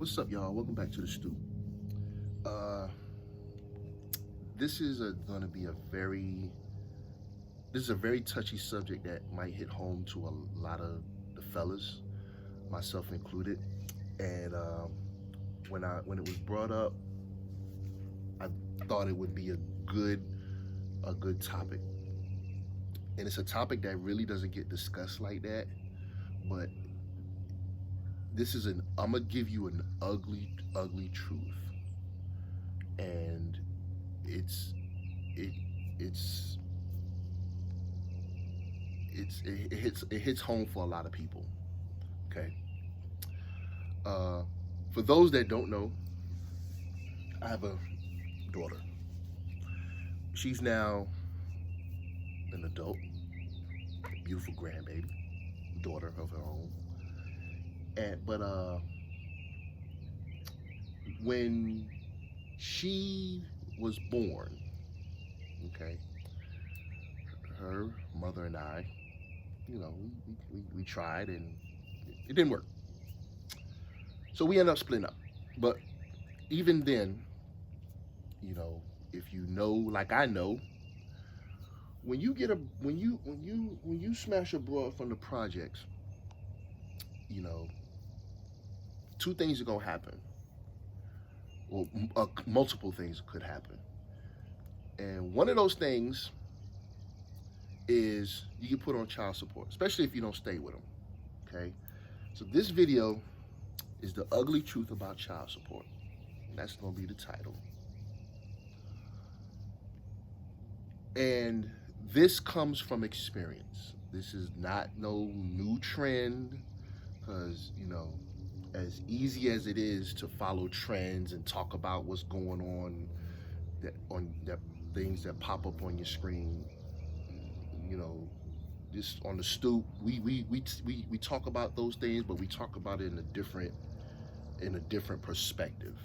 What's up, y'all? Welcome back to the Stoop. Uh, this is gonna be this is a very touchy subject that might hit home to a lot of the fellas, myself included. And when it was brought up, I thought it would be a good topic. And it's a topic that really doesn't get discussed like that. But I'm gonna give you an ugly truth, and it's it it's it hits home for a lot of people. Okay. Uh, for those that don't know, I have a daughter. She's now an adult, a beautiful grandbaby, daughter of her own. And but when she was born, okay, her mother and I, we tried and it didn't work. So we ended up splitting up. But even then, you know, if you know, like I know, when you get a when you smash a broad from the projects, you know, two things are gonna happen. Well, multiple things could happen, and one of those things is you get put on child support, especially if you don't stay with them. Okay, so this video is the ugly truth about child support. And that's gonna be the title. And this comes from experience. This is not no new trend, because as easy as it is to follow trends and talk about what's going on, that things that pop up on your screen, you know, just on the stoop, we talk about those things, but we talk about it in a different perspective.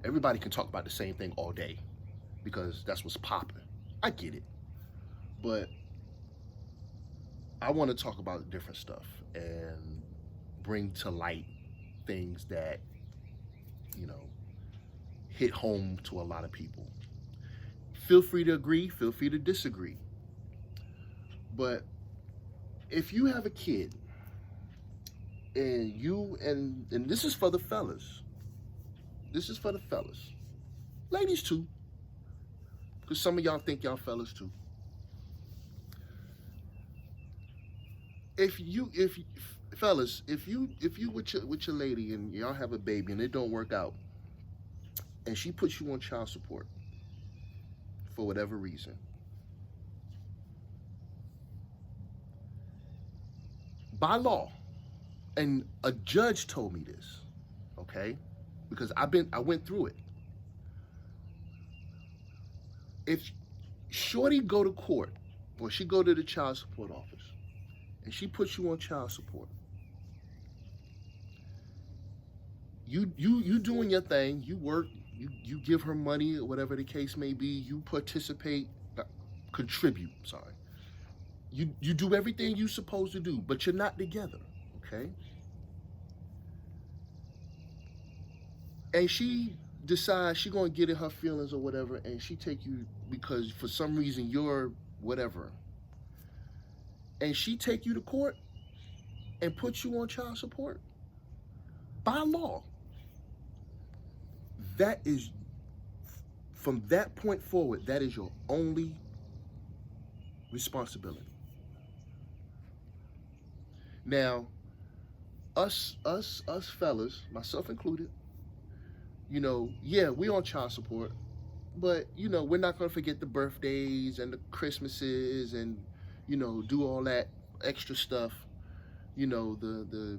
Everybody can talk about the same thing all day because that's what's popping. I get it, but I want to talk about different stuff and bring to light things that you know hit home to a lot of people. Feel free to agree, feel free to disagree. But if you have a kid and this is for the fellas. This is for the fellas. Ladies too. Because some of y'all think y'all fellas too. If fellas, if you with your lady and y'all have a baby and it don't work out, and she puts you on child support for whatever reason, by law, and a judge told me this, okay, because I went through it. If shorty go to court, or she go to the child support office, and she puts you on child support, you doing your thing, you work, you give her money or whatever the case may be, you participate, contribute, sorry. You do everything you're supposed to do, but you're not together, okay? And she decides she gonna get in her feelings or whatever, and she take you because for some reason you're whatever, and she take you to court and put you on child support. By law, that is, from that point forward, that is your only responsibility. Now, us fellas, myself included, yeah, we on child support, but we're not gonna forget the birthdays and the Christmases and do all that extra stuff. The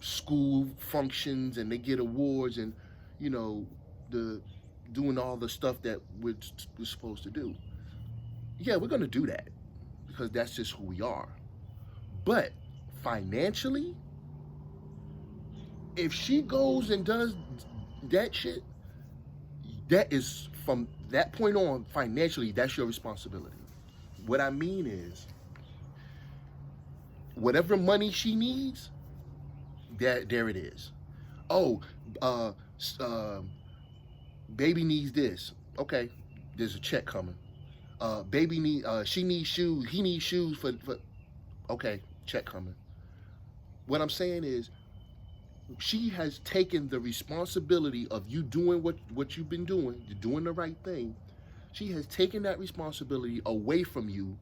school functions and they get awards and the doing all the stuff that we're supposed to do. Yeah, we're gonna do that because that's just who we are. But financially, if she goes and does that shit, that is from that point on, financially, that's your responsibility. What I mean is, whatever money she needs, there it is. Oh, uh, baby needs this. Okay, there's a check coming. Baby need she needs shoes. He needs shoes for. Okay, check coming. What I'm saying is, she has taken the responsibility of you doing what you've been doing. You're doing the right thing. She has taken that responsibility away from you,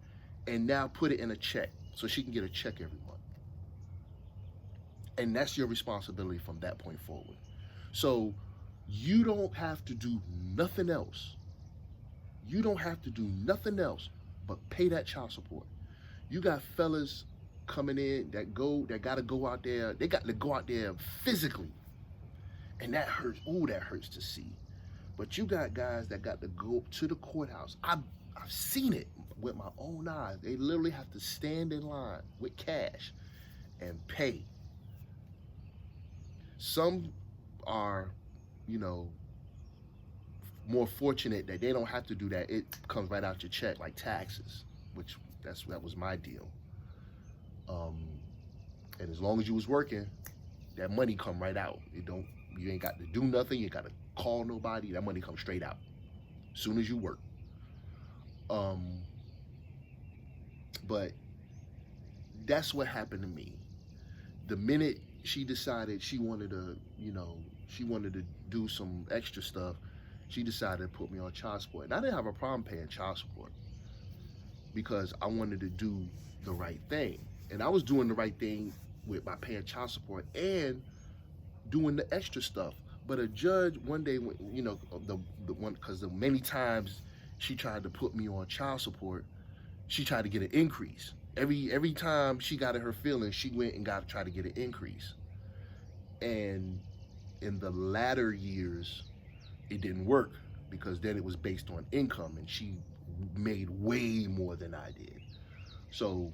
and now put it in a check so she can get a check every month. And that's your responsibility from that point forward. So you don't have to do nothing else. You don't have to do nothing else but pay that child support. You got fellas coming in that gotta go out there. They got to go out there physically, and that hurts. Ooh, that hurts to see. But you got guys that got to go to the courthouse. I've seen it with my own eyes. They literally have to stand in line with cash and pay. Some are, you know, more fortunate that they don't have to do that. It comes right out your check like taxes, which that was my deal. Um, and as long as you was working, that money come right out. You ain't got to do nothing. You ain't got to call nobody. That money comes straight out as soon as you work. Um, but that's what happened to me. The minute she decided she wanted to do some extra stuff, she decided to put me on child support. And I didn't have a problem paying child support because I wanted to do the right thing. And I was doing the right thing with my paying child support and doing the extra stuff. But a judge one day, the one, because the many times she tried to put me on child support, she tried to get an increase. Every time she got in her feelings, she went and tried to get an increase. And in the latter years, it didn't work because then it was based on income, and she made way more than I did. So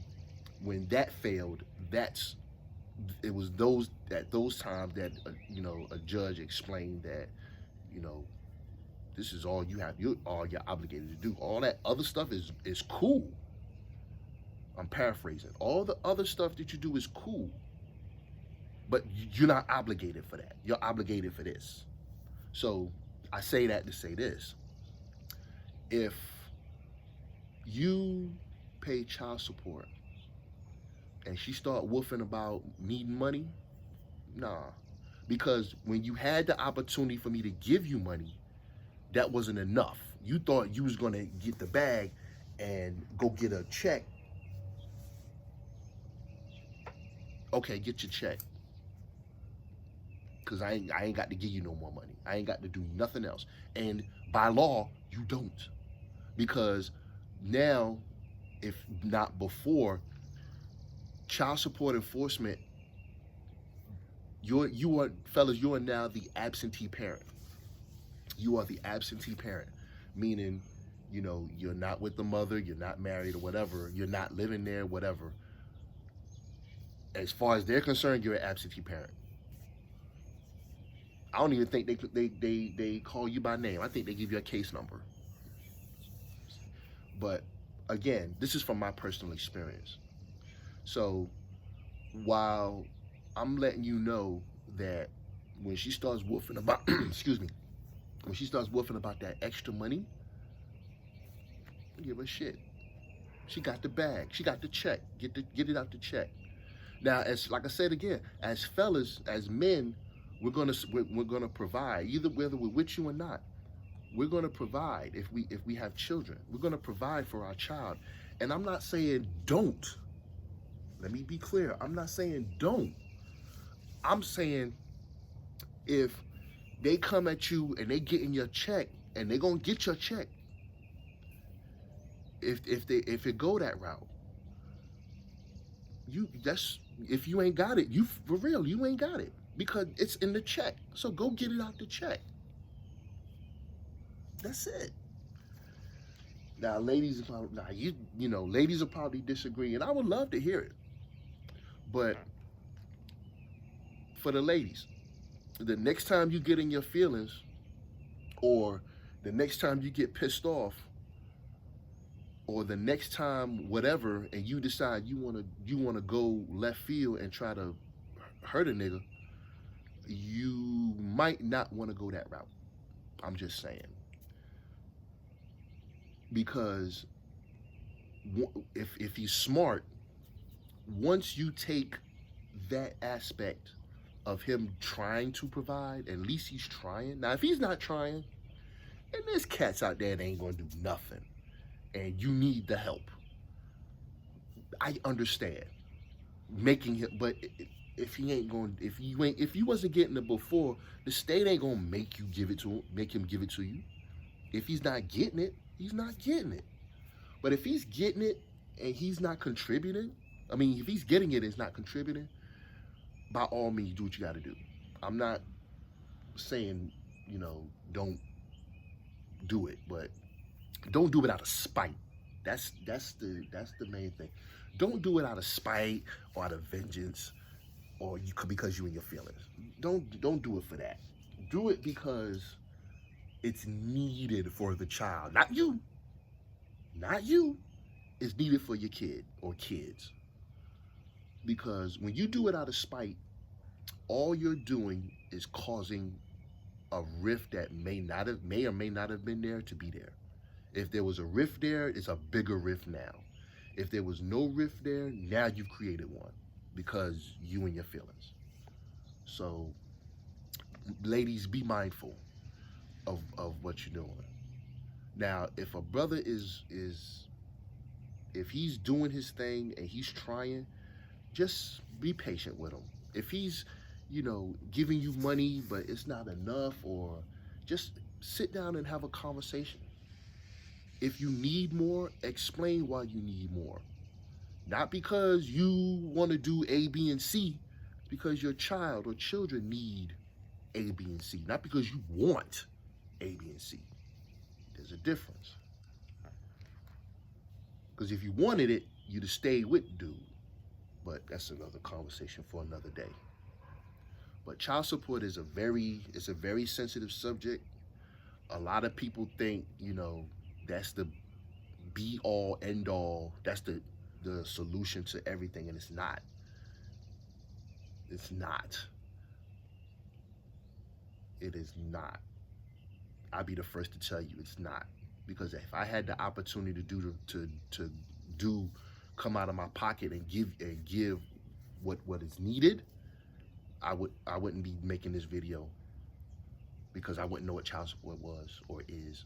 when that failed, it was those times that a judge explained that, this is all you have. All you're obligated to do. All that other stuff is cool. I'm paraphrasing. All the other stuff that you do is cool, but you're not obligated for that. You're obligated for this. So I say that to say this: if you pay child support and she start woofing about needing money, nah. Because when you had the opportunity for me to give you money, that wasn't enough. You thought you was gonna get the bag and go get a check. Okay, get your check. Cause I ain't got to give you no more money. I ain't got to do nothing else. And by law, you don't. Because now, if not before, child support enforcement, you are now the absentee parent. You are the absentee parent, meaning, you're not with the mother, you're not married or whatever, you're not living there, whatever. As far as they're concerned, you're an absentee parent. I don't even think they call you by name. I think they give you a case number. But again, this is from my personal experience. So while I'm letting you know that when she starts woofing about, excuse me, when she starts woofing about that extra money, give a shit. She got the bag. She got the check. Get it out the check. Now, as like I said again, as fellas, as men, we're gonna provide, either whether we're with you or not. We're gonna provide if we have children. We're gonna provide for our child. And I'm not saying don't. Let me be clear. I'm not saying don't. I'm saying if they come at you and they get in your check, and they're gonna get your check if it go that route. If you ain't got it, you for real, you ain't got it. Because it's in the check. So go get it out the check. That's it. Now, ladies, ladies will probably disagree, and I would love to hear it. But for the ladies, the next time you get in your feelings, or the next time you get pissed off, or the next time whatever, and you decide you wanna go left field and try to hurt a nigga, you might not want to go that route. I'm just saying. Because if he's smart, once you take that aspect of him trying to provide, at least he's trying. Now, if he's not trying, and there's cats out there that ain't gonna do nothing, and you need the help, I understand making him. But if he ain't going, if you wasn't getting it before, the state ain't gonna make you give it to him, make him give it to you. If he's not getting it, he's not getting it. But if he's getting it and he's not contributing, I mean, if he's getting it and it's not contributing, by all means, do what you got to do. I'm not saying, don't do it, but don't do it out of spite. That's the main thing. Don't do it out of spite or out of vengeance, or because you in your feelings. Don't do it for that. Do it because it's needed for the child, not you. Not you. It's needed for your kid or kids. Because when you do it out of spite, all you're doing is causing a rift that may or may not have been there to be there. If there was a rift there, it's a bigger rift now. If there was no rift there, now you've created one because you and your feelings. So, ladies, be mindful of what you're doing. Now, if a brother if he's doing his thing and he's trying, just be patient with him. If he's, giving you money, but it's not enough, or just sit down and have a conversation. If you need more, explain why you need more. Not because you want to do A, B, and C, it's because your child or children need A, B, and C. Not because you want A, B, and C. There's a difference. Because if you wanted it, you'd have stayed with dude. But that's another conversation for another day. But child support is a very sensitive subject. A lot of people think, that's the be all end all. That's the solution to everything, and it's not. It's not. It is not. I'll be the first to tell you it's not. Because if I had the opportunity to come out of my pocket and give what is needed, I wouldn't be making this video, because I wouldn't know what child support was or is.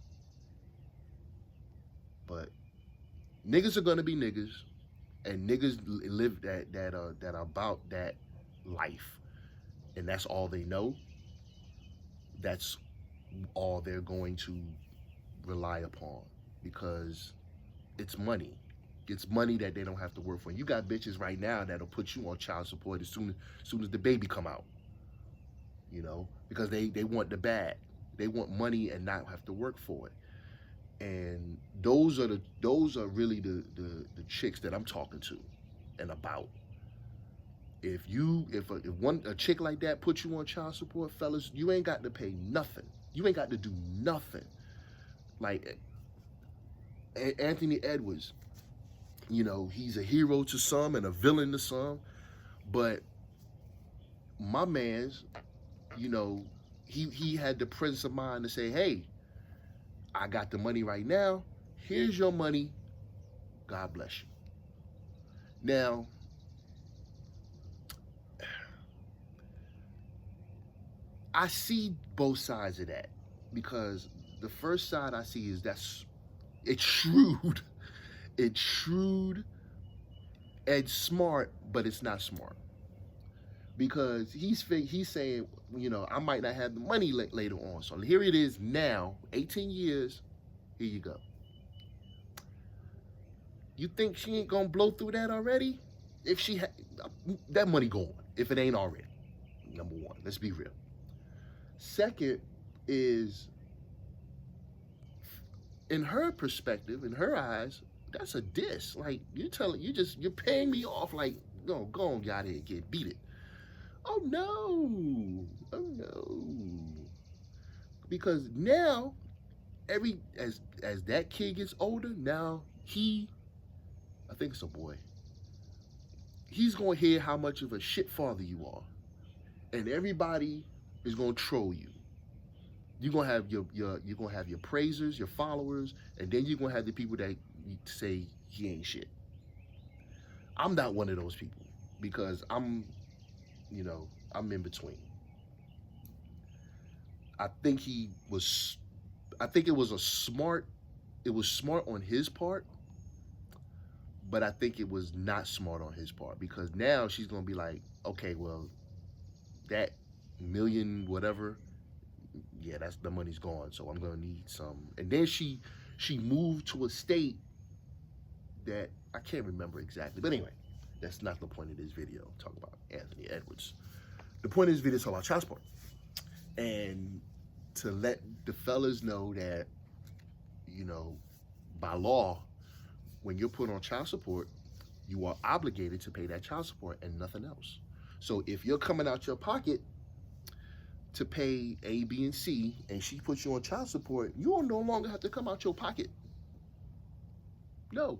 But niggas are gonna be niggas, and niggas live that are about that life, and that's all they know. That's all they're going to rely upon, because it's money. It's money that they don't have to work for. You got bitches right now that'll put you on child support as soon as the baby come out. Because they want the bag. They want money and not have to work for it. And those are really the chicks that I'm talking to and about. If a chick like that puts you on child support, fellas, you ain't got to pay nothing. You ain't got to do nothing. Like Anthony Edwards, he's a hero to some and a villain to some, but my man's, he had the presence of mind to say, hey, I got the money right now. Here's your money. God bless you. Now, I see both sides of that, because the first side I see is it's shrewd. It's shrewd and smart, but it's not smart. Because he's saying, I might not have the money later on. So here it is now, 18 years, here you go. You think she ain't gonna blow through that already? If she had, that money gone, if it ain't already. Number one, let's be real. Second is, in her perspective, in her eyes, that's a diss. Like, you're paying me off. Like, go on, get out of here, beat it. Oh no. Because now, as that kid gets older, now I think it's a boy, he's gonna hear how much of a shit father you are. And everybody is gonna troll you. You're gonna have your praisers, your followers, and then you're gonna have the people that say he ain't shit. I'm not one of those people because I'm in between. I think he was I think it was smart on his part, but I think it was not smart on his part because now she's gonna be like, okay, well, that million whatever, yeah, that's the money's gone, so I'm gonna need some. And then she moved to a state that I can't remember exactly, but anyway, that's not the point of this video. Talk about Anthony Edwards. The point of this video is about child support, and to let the fellas know that, by law, when you're put on child support, you are obligated to pay that child support and nothing else. So if you're coming out your pocket to pay A, B, and C, and she puts you on child support, you will no longer have to come out your pocket. No,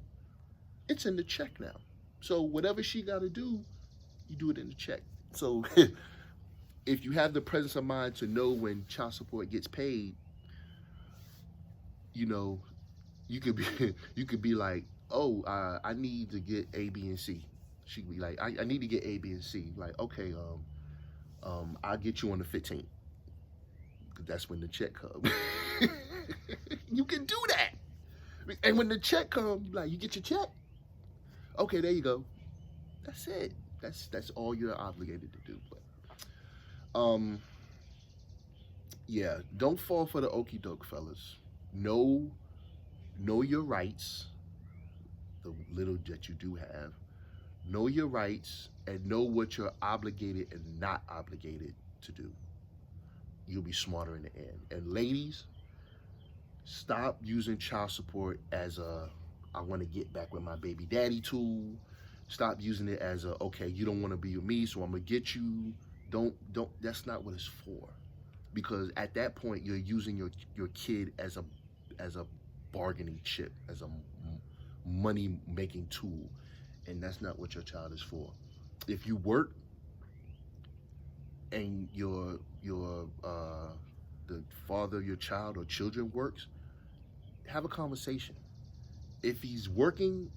it's in the check now. So whatever she got to do, you do it in the check. So if you have the presence of mind to know when child support gets paid, you could be like, oh, I need to get A, B, and C. She could be like, I need to get A, B, and C. Like, okay, I'll get you on the 15th. That's when the check comes. You can do that. And when the check comes, like, you get your check. Okay, there you go. That's it. That's all you're obligated to do. But yeah, don't fall for the okie doke, fellas. Know your rights, the little that you do have. Know your rights and know what you're obligated and not obligated to do. You'll be smarter in the end. And ladies, stop using child support as I want to get back with my baby daddy tool. Stop using it as okay, you don't want to be with me, so I'm gonna get you. Don't. That's not what it's for. Because at that point, you're using your kid as a bargaining chip, as a money making tool, and that's not what your child is for. If you work and the father of your child or children works, have a conversation. If he's working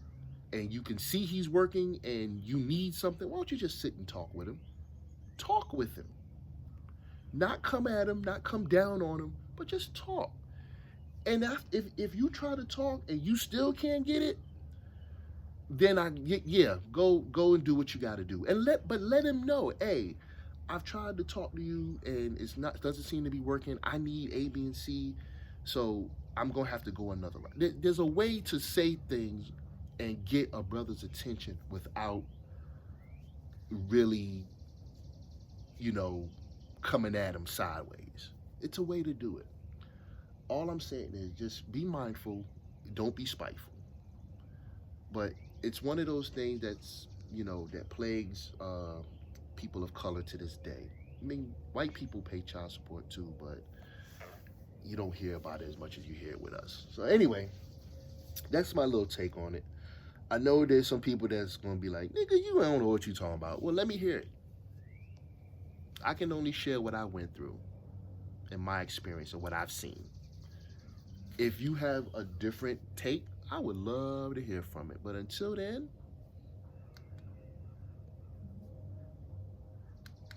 and you can see he's working and you need something, why don't you just sit and talk with him? Talk with him. Not come at him, not come down on him, but just talk. And if you try to talk and you still can't get it, then go and do what you got to do. And let him know, hey, I've tried to talk to you and doesn't seem to be working. I need A, B, and C, so I'm gonna have to go another route. There's a way to say things and get a brother's attention without really, coming at him sideways. It's a way to do it. All I'm saying is just be mindful, don't be spiteful. But it's one of those things that plagues people of color to this day. I mean, white people pay child support too, but you don't hear about it as much as you hear it with us. So anyway, that's my little take on it. I know there's some people that's going to be like, nigga, you don't know what you're talking about. Well, let me hear it. I can only share what I went through and my experience and what I've seen. If you have a different take, I would love to hear from it. But until then,